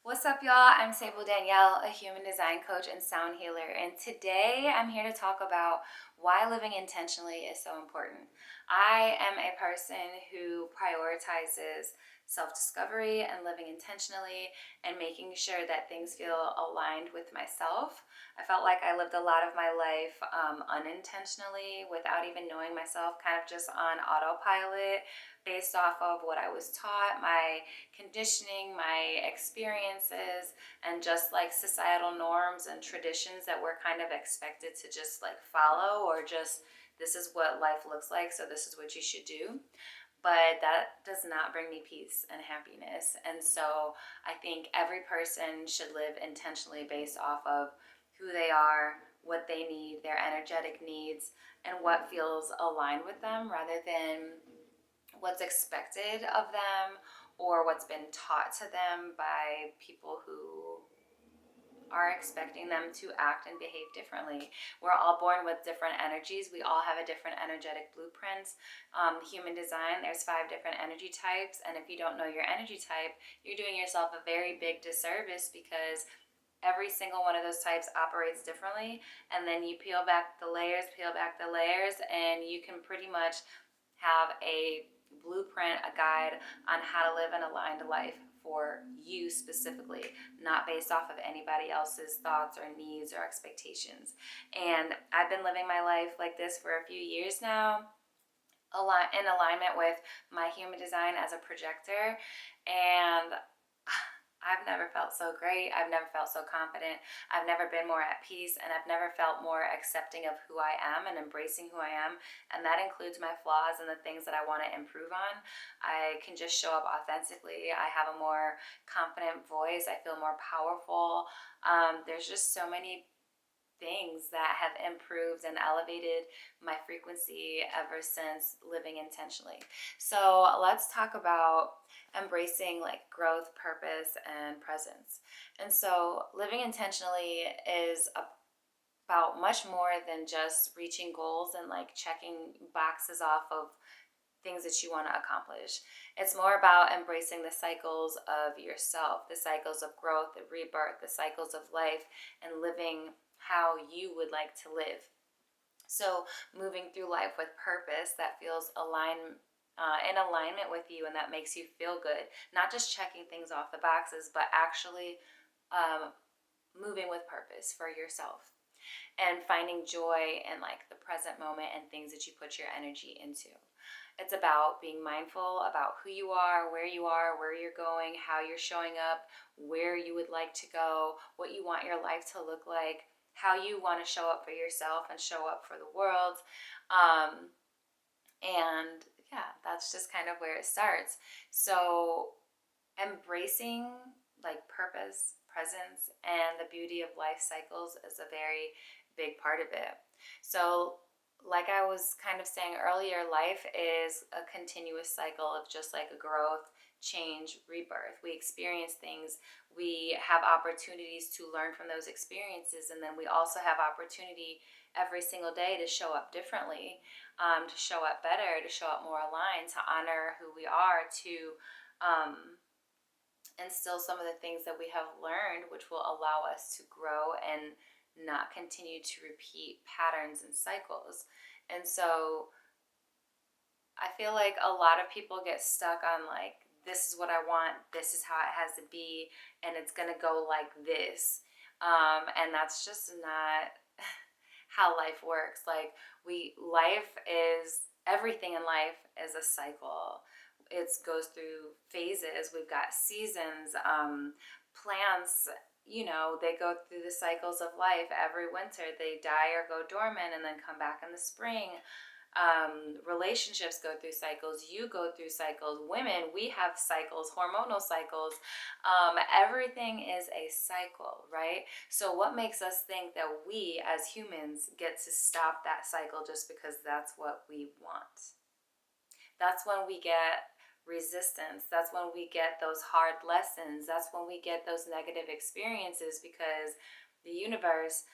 What's up, y'all? I'm Sable Danielle, a human design coach and sound healer, and today I'm here to talk about why living intentionally is so important. I am a person who prioritizes self-discovery and living intentionally and making sure that things feel aligned with myself. I felt like I lived a lot of my life unintentionally without even knowing myself, kind of just on autopilot based off of what I was taught, my conditioning, my experiences, and just like societal norms and traditions that we're kind of expected to just like follow, or just this is what life looks like, so this is what you should do. But that does not bring me peace and happiness. And so I think every person should live intentionally based off of who they are, what they need, their energetic needs, and what feels aligned with them rather than what's expected of them or what's been taught to them by people who are expecting them to act and behave differently. We're all born with different energies. We all have a different energetic blueprints. Human design, there's 5 different energy types, and if you don't know your energy type, you're doing yourself a very big disservice because every single one of those types operates differently. And then you peel back the layers, and you can pretty much have a blueprint, a guide on how to live an aligned life for you specifically, not based off of anybody else's thoughts or needs or expectations. And I've been living my life like this for a few years now, in alignment with my human design as a projector, and I've never felt so great. I've never felt so confident. I've never been more at peace, and I've never felt more accepting of who I am and embracing who I am. And that includes my flaws and the things that I want to improve on. I can just show up authentically. I have a more confident voice. I feel more powerful. There's just so many things that have improved and elevated my frequency ever since living intentionally. So let's talk about embracing like growth, purpose, and presence. And so living intentionally is about much more than just reaching goals and like checking boxes off of things that you want to accomplish. It's more about embracing the cycles of yourself, the cycles of growth, the rebirth, the cycles of life, and living how you would like to live. So moving through life with purpose that feels in alignment with you and that makes you feel good. Not just checking things off the boxes, but actually moving with purpose for yourself and finding joy in like the present moment and things that you put your energy into. It's about being mindful about who you are, where you're going, how you're showing up, where you would like to go, what you want your life to look like, how you want to show up for yourself and show up for the world. And yeah, that's just kind of where it starts. So embracing like purpose, presence, and the beauty of life cycles is a very big part of it. So like I was kind of saying earlier, life is a continuous cycle of just like a growth, change, rebirth. We experience things, we have opportunities to learn from those experiences, and then we also have opportunity every single day to show up differently, to show up better, to show up more aligned, to honor who we are, to instill some of the things that we have learned, which will allow us to grow and not continue to repeat patterns and cycles. And so I feel like a lot of people get stuck on like, this is what I want, this is how it has to be, and it's gonna go like this. And that's just not how life works. Like everything in life is a cycle. It goes through phases. We've got seasons, plants, they go through the cycles of life. Every winter they die or go dormant and then come back in the spring. Relationships go through cycles. You go through cycles. Women, we have cycles, hormonal cycles. Everything is a cycle, right? So what makes us think that we as humans get to stop that cycle just because that's what we want? That's when we get resistance. That's when we get those hard lessons. That's when we get those negative experiences, because the universe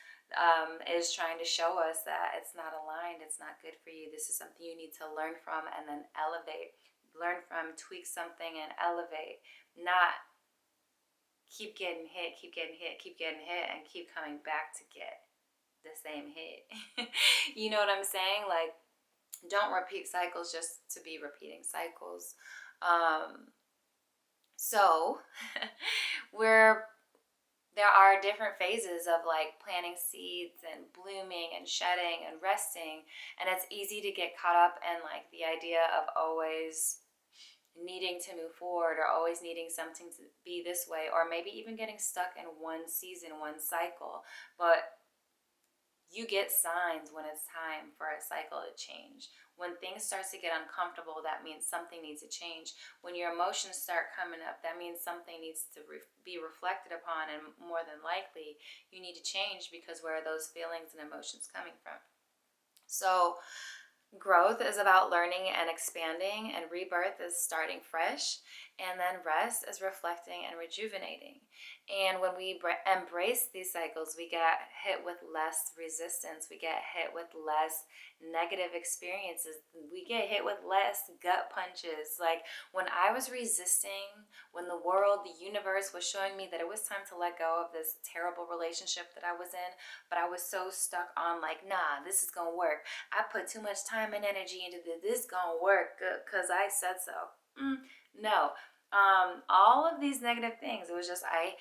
is trying to show us that it's not aligned, it's not good for you. This is something you need to learn from and then elevate. Learn from, tweak something and elevate. Not keep getting hit, keep getting hit, keep getting hit, and keep coming back to get the same hit. You know what I'm saying? Like, don't repeat cycles just to be repeating cycles. So there are different phases of like planting seeds and blooming and shedding and resting, and it's easy to get caught up in like the idea of always needing to move forward or always needing something to be this way, or maybe even getting stuck in one season, one cycle. But you get signs when it's time for a cycle to change. When things start to get uncomfortable, that means something needs to change. When your emotions start coming up, that means something needs to be reflected upon, and more than likely you need to change, because where are those feelings and emotions coming from? So growth is about learning and expanding, and rebirth is starting fresh, and then rest is reflecting and rejuvenating. And when we embrace these cycles, we get hit with less resistance, we get hit with less negative experiences, we get hit with less gut punches. Like when I was resisting, when the world, the universe was showing me that it was time to let go of this terrible relationship that I was in, but I was so stuck on like, nah, this is gonna work. I put too much time and energy into this gonna work because I said so. No. All of these negative things, it was just I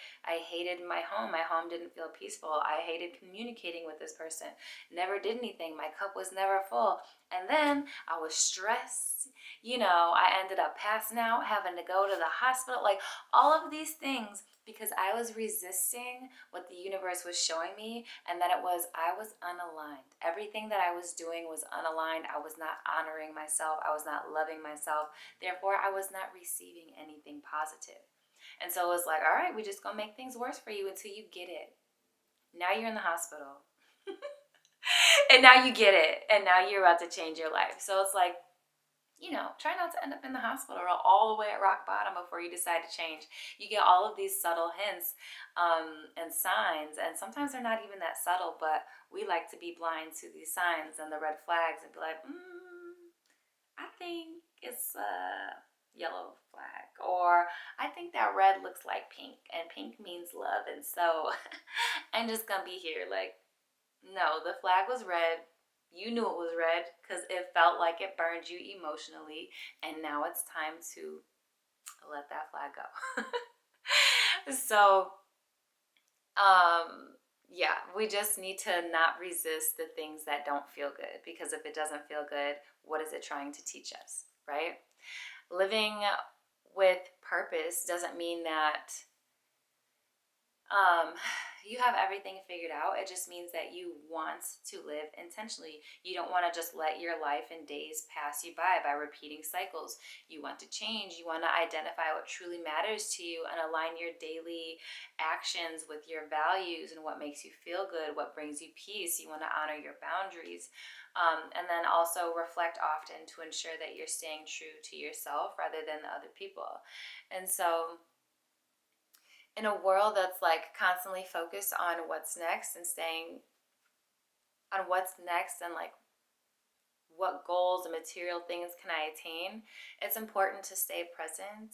hated my home. My home didn't feel peaceful. I hated communicating with this person. Never did anything. My cup was never full. And then I was stressed. I ended up passing out, having to go to the hospital. Like all of these things, because I was resisting what the universe was showing me, and that I was unaligned. Everything that I was doing was unaligned. I was not honoring myself. I was not loving myself. Therefore, I was not receiving anything positive. And so it was like, all right, we just gonna make things worse for you until you get it. Now you're in the hospital. And now you get it. And now you're about to change your life. So it's like, try not to end up in the hospital or all the way at rock bottom before you decide to change. You get all of these subtle hints and signs, and sometimes they're not even that subtle, but we like to be blind to these signs and the red flags and be like, I think it's a yellow flag, or I think that red looks like pink, and pink means love, and so I'm just gonna be here. Like, no, the flag was red. You knew it was red because it felt like it burned you emotionally, and now it's time to let that flag go. So, yeah, we just need to not resist the things that don't feel good, because if it doesn't feel good, what is it trying to teach us, right? Living with purpose doesn't mean that you have everything figured out. It just means that you want to live intentionally. You don't want to just let your life and days pass you by repeating cycles. You want to change. You want to identify what truly matters to you and align your daily actions with your values and what makes you feel good, what brings you peace. You want to honor your boundaries. And then also reflect often to ensure that you're staying true to yourself rather than the other people. And so in a world that's like constantly focused on what's next and staying on what's next and like what goals and material things can I attain, it's important to stay present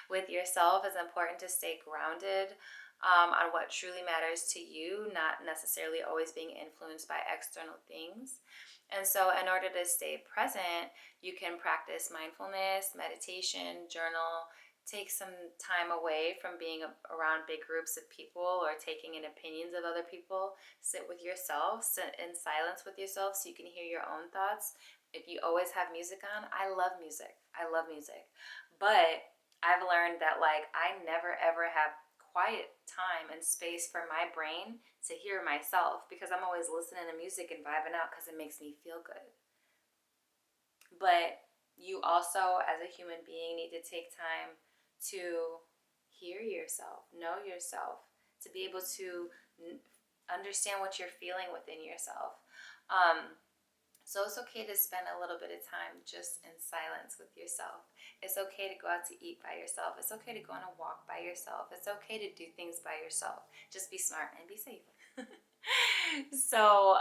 with yourself. It's important to stay grounded on what truly matters to you, not necessarily always being influenced by external things. And so in order to stay present, you can practice mindfulness, meditation, journal, take some time away from being around big groups of people or taking in opinions of other people. Sit with yourself, sit in silence with yourself so you can hear your own thoughts. If you always have music on, I love music. But I've learned that like I never ever have quiet time and space for my brain to hear myself, because I'm always listening to music and vibing out because it makes me feel good. But you also, as a human being, need to take time to hear yourself, know yourself, to be able to understand what you're feeling within yourself. So it's okay to spend a little bit of time just in silence with yourself. It's okay to go out to eat by yourself. It's okay to go on a walk by yourself. It's okay to do things by yourself. Just be smart and be safe. So,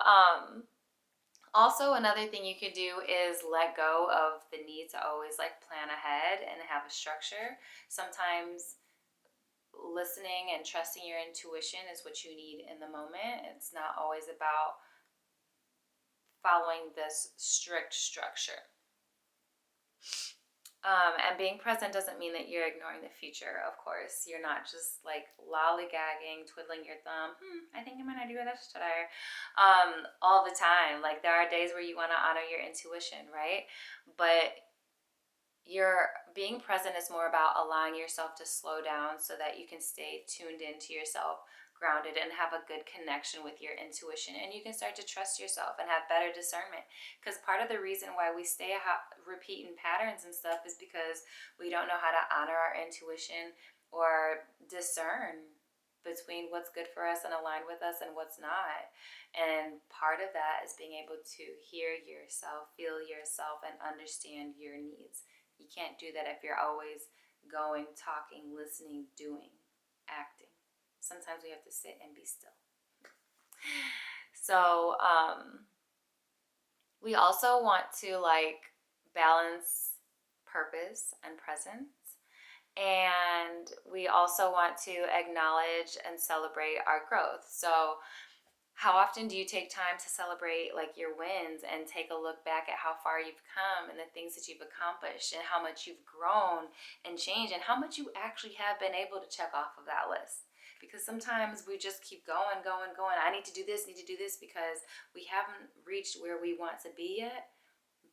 also, another thing you could do is let go of the need to always like plan ahead and have a structure. Sometimes listening and trusting your intuition is what you need in the moment. It's not always about following this strict structure. And being present doesn't mean that you're ignoring the future, of course. You're not just like lollygagging, twiddling your thumb. I think I'm going to do this today. All the time. Like, there are days where you want to honor your intuition, right? But your being present is more about allowing yourself to slow down so that you can stay tuned into yourself, grounded, and have a good connection with your intuition, and you can start to trust yourself and have better discernment. Because part of the reason why we stay repeating patterns and stuff is because we don't know how to honor our intuition or discern between what's good for us and align with us and what's not. And part of that is being able to hear yourself, feel yourself, and understand your needs. You can't do that if you're always going, talking, listening, doing, acting. Sometimes we have to sit and be still. So we also want to balance purpose and presence. And we also want to acknowledge and celebrate our growth. So how often do you take time to celebrate your wins and take a look back at how far you've come and the things that you've accomplished and how much you've grown and changed and how much you actually have been able to check off of that list? Because sometimes we just keep going. I need to do this, because we haven't reached where we want to be yet.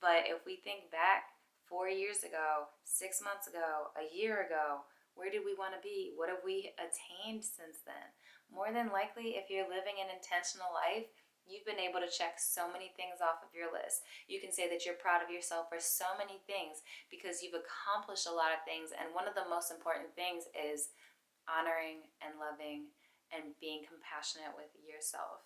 But if we think back 4 years ago, 6 months ago, a year ago, where did we want to be? What have we attained since then? More than likely, if you're living an intentional life, you've been able to check so many things off of your list. You can say that you're proud of yourself for so many things because you've accomplished a lot of things. And one of the most important things is honoring and loving and being compassionate with yourself.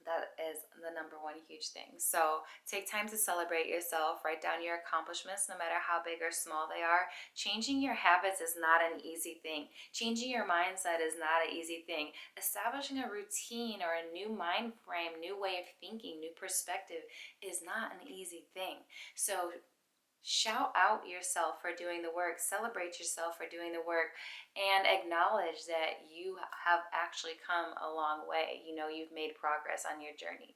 That is the number one huge thing. So take time to celebrate yourself. Write down your accomplishments, no matter how big or small they are. Changing your habits is not an easy thing. Changing your mindset is not an easy thing. Establishing a routine or a new mind frame, new way of thinking, new perspective is not an easy thing. So shout out yourself for doing the work, celebrate yourself for doing the work, and acknowledge that you have actually come a long way. You've made progress on your journey.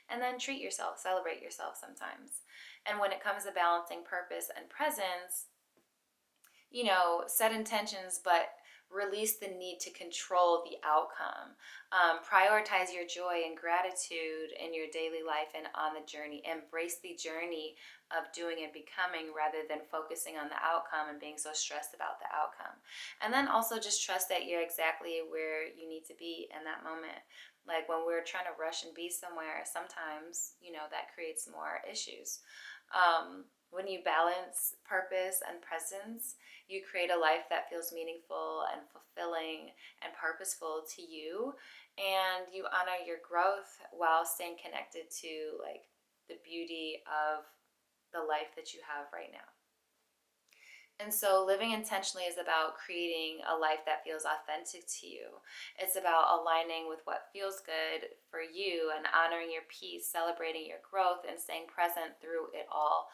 And then treat yourself, celebrate yourself sometimes. And when it comes to balancing purpose and presence, set intentions, but release the need to control the outcome. Prioritize your joy and gratitude in your daily life and on the journey. Embrace the journey of doing and becoming rather than focusing on the outcome and being so stressed about the outcome. And then also just trust that you're exactly where you need to be in that moment. Like when we're trying to rush and be somewhere, sometimes, that creates more issues. When you balance purpose and presence, you create a life that feels meaningful and fulfilling and purposeful to you, and you honor your growth while staying connected to the beauty of the life that you have right now. And so living intentionally is about creating a life that feels authentic to you. It's about aligning with what feels good for you and honoring your peace, celebrating your growth, and staying present through it all.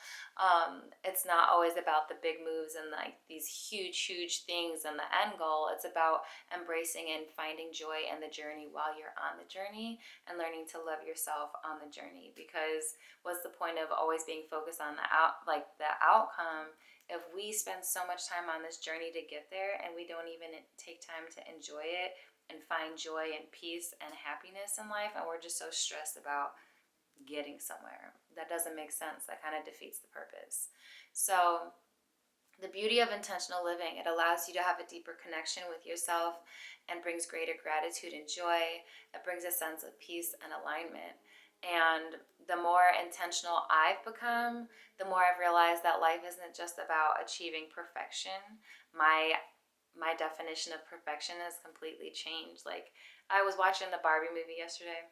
It's not always about the big moves and these huge things and the end goal. It's about embracing and finding joy in the journey while you're on the journey and learning to love yourself on the journey. Because what's the point of always being focused on the outcome if we spend so much time on this journey to get there and we don't even take time to enjoy it and find joy and peace and happiness in life, and we're just so stressed about getting somewhere? That doesn't make sense. That kind of defeats the purpose. So the beauty of intentional living, it allows you to have a deeper connection with yourself and brings greater gratitude and joy. It brings a sense of peace and alignment. And the more intentional I've become, the more I've realized that life isn't just about achieving perfection. My definition of perfection has completely changed. I was watching the Barbie movie yesterday,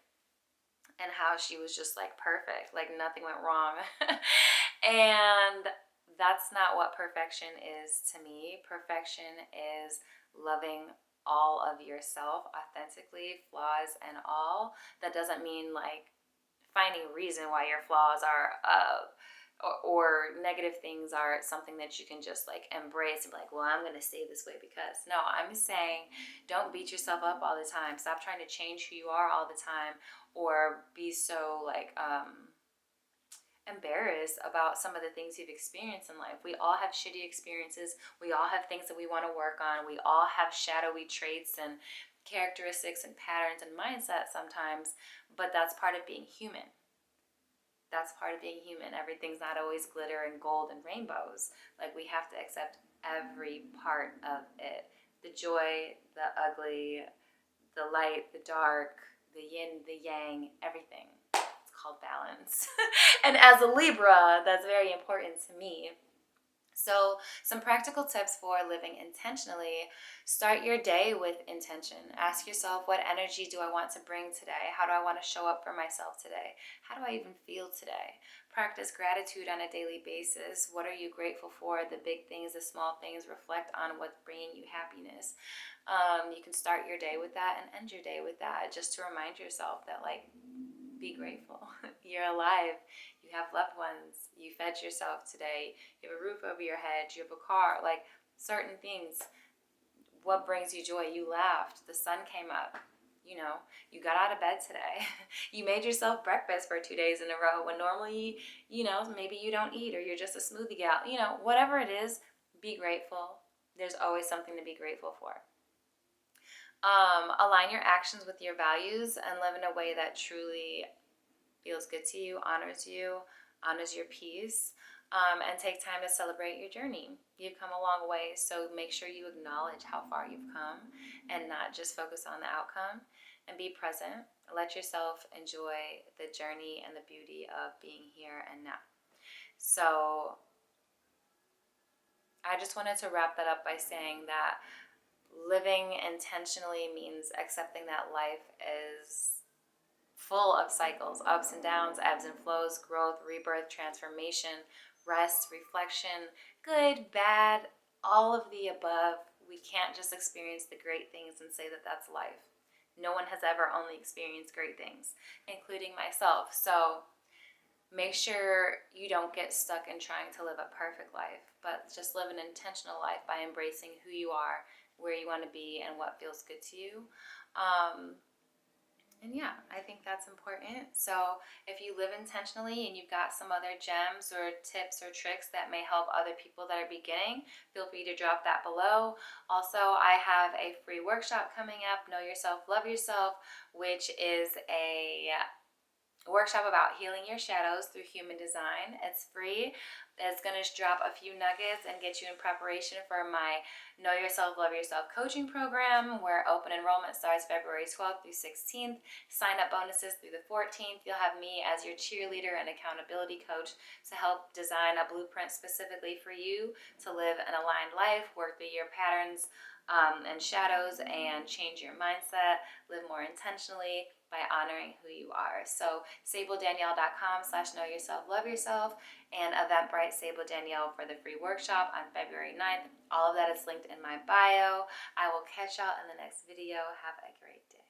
and how she was just perfect, nothing went wrong. And that's not what perfection is to me. Perfection is loving all of yourself authentically, flaws and all. That doesn't mean finding a reason why your flaws are or negative things are something that you can just like embrace and be like, well, I'm going to stay this way because. No, I'm saying don't beat yourself up all the time. Stop trying to change who you are all the time, or be so like embarrassed about some of the things you've experienced in life. We all have shitty experiences. We all have things that we want to work on. We all have shadowy traits and characteristics and patterns and mindsets sometimes, but that's part of being human. That's part of being human. Everything's not always glitter and gold and rainbows. Like, we have to accept every part of it. The joy, the ugly, the light, the dark, the yin, the yang, everything. It's called balance. And as a Libra, that's very important to me. So, some practical tips for living intentionally. Start your day with intention. Ask yourself, what energy do I want to bring today? How do I want to show up for myself today? How do I even feel today? Practice gratitude on a daily basis. What are you grateful for? The big things, the small things. Reflect on what's bringing you happiness. You can start your day with that and end your day with that, just to remind yourself that, like, be grateful. You're alive. You have loved ones. You fed yourself today. You have a roof over your head. You have a car. Like, certain things. What brings you joy? You laughed. The sun came up. You know, you got out of bed today. You made yourself breakfast for 2 days in a row when normally, maybe you don't eat, or you're just a smoothie gal. Whatever it is, be grateful. There's always something to be grateful for. Align your actions with your values and live in a way that truly feels good to you, honors your peace, and take time to celebrate your journey. You've come a long way, so make sure you acknowledge how far you've come and not just focus on the outcome, and be present. Let yourself enjoy the journey and the beauty of being here and now. So I just wanted to wrap that up by saying that living intentionally means accepting that life is full of cycles, ups and downs, ebbs and flows, growth, rebirth, transformation, rest, reflection, good, bad, all of the above. We can't just experience the great things and say that that's life. No one has ever only experienced great things, including myself. So make sure you don't get stuck in trying to live a perfect life, but just live an intentional life by embracing who you are, where you want to be, and what feels good to you. And yeah, I think that's important. So if you live intentionally and you've got some other gems or tips or tricks that may help other people that are beginning, feel free to drop that below. Also, I have a free workshop coming up, Know Yourself, Love Yourself, which is a workshop about healing your shadows through human design. It's free. It's going to drop a few nuggets and get you in preparation for my Know Yourself, Love Yourself coaching program, where open enrollment starts February 12th through 16th. Sign up bonuses through the 14th. You'll have me as your cheerleader and accountability coach to help design a blueprint specifically for you to live an aligned life, work through your patterns and shadows, and change your mindset, live more intentionally by honoring who you are. So sabledanielle.com/know yourself, love yourself, and Eventbrite Sable Danielle for the free workshop on February 9th. All of that is linked in my bio. I will catch y'all in the next video. Have a great day.